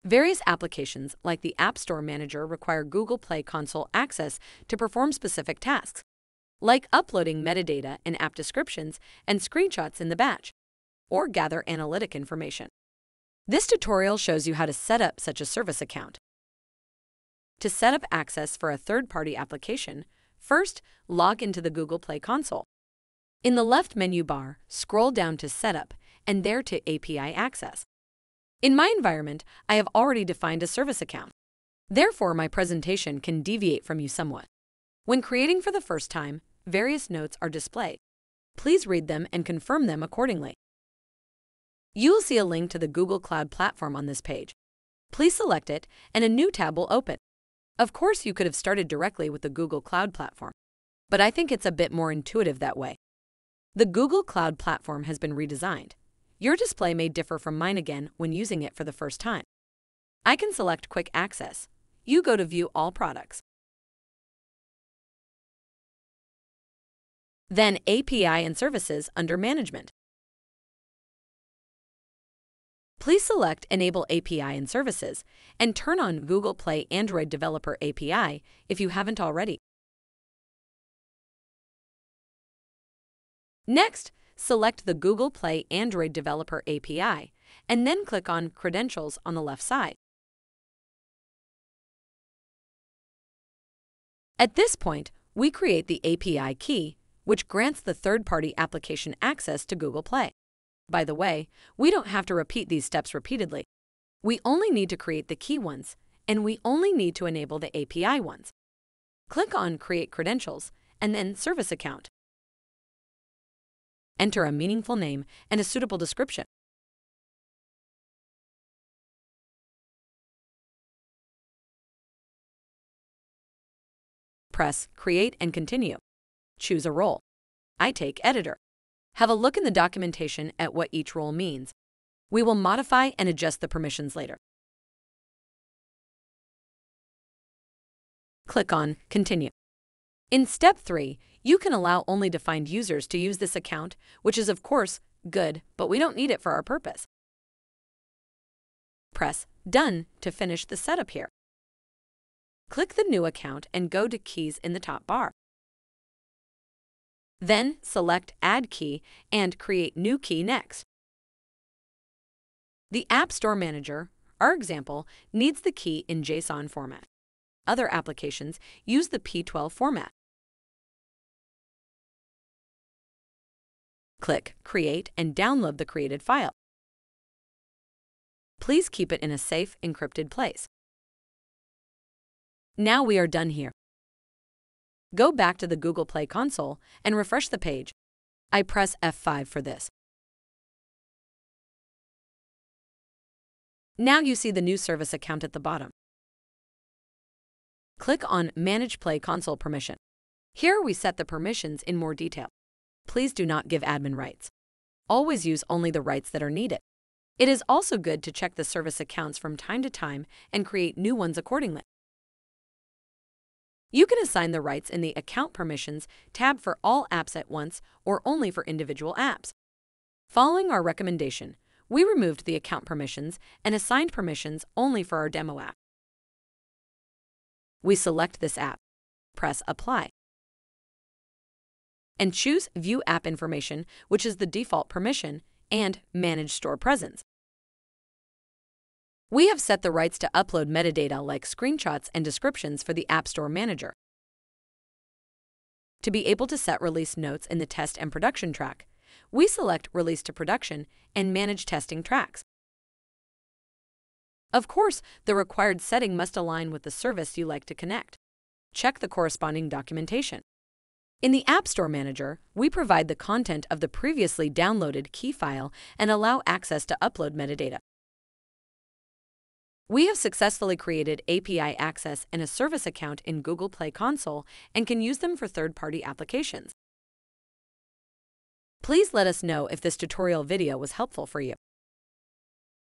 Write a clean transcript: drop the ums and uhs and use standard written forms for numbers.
Various applications like the App Store Manager require Google Play Console access to perform specific tasks, like uploading metadata and app descriptions and screenshots in the batch, or gather analytic information. This tutorial shows you how to set up such a service account. To set up access for a third-party application, first, log into the Google Play Console. In the left menu bar, scroll down to Setup and there to API Access. In my environment, I have already defined a service account. Therefore, my presentation can deviate from you somewhat. When creating for the first time, various notes are displayed. Please read them and confirm them accordingly. You will see a link to the Google Cloud Platform on this page. Please select it and a new tab will open. Of course, you could have started directly with the Google Cloud Platform, but I think it's a bit more intuitive that way. The Google Cloud Platform has been redesigned. Your display may differ from mine again when using it for the first time. I can select Quick Access. You go to View All Products. Then API and Services under Management. Please select Enable API and Services and turn on Google Play Android Developer API if you haven't already. Next, select the Google Play Android Developer API and then click on Credentials on the left side. At this point, we create the API key, which grants the third-party application access to Google Play. By the way, we don't have to repeat these steps repeatedly. We only need to create the key ones, and we only need to enable the API ones. Click on Create Credentials and then Service Account. Enter a meaningful name and a suitable description. Press Create and Continue. Choose a role. I take Editor. Have a look in the documentation at what each role means. We will modify and adjust the permissions later. Click on Continue. In Step 3, you can allow only defined users to use this account, which is of course good, but we don't need it for our purpose. Press Done to finish the setup here. Click the New Account and go to Keys in the top bar. Then select Add Key and Create New Key next. The App Store Manager, our example, needs the key in JSON format. Other applications use the P12 format. Click Create and download the created file. Please keep it in a safe, encrypted place. Now we are done here. Go back to the Google Play Console and refresh the page. I press F5 for this. Now you see the new service account at the bottom. Click on Manage Play Console Permission. Here we set the permissions in more detail. Please do not give admin rights. Always use only the rights that are needed. It is also good to check the service accounts from time to time and create new ones accordingly. You can assign the rights in the Account Permissions tab for all apps at once or only for individual apps. Following our recommendation, we removed the account permissions and assigned permissions only for our demo app. We select this app, press Apply, and choose View App Information, which is the default permission, and Manage Store Presence. We have set the rights to upload metadata like screenshots and descriptions for the App Store Manager. To be able to set release notes in the Test and Production track, we select Release to Production and Manage Testing Tracks. Of course, the required setting must align with the service you like to connect. Check the corresponding documentation. In the App Store Manager, we provide the content of the previously downloaded key file and allow access to upload metadata. We have successfully created API access and a service account in Google Play Console and can use them for third-party applications. Please let us know if this tutorial video was helpful for you.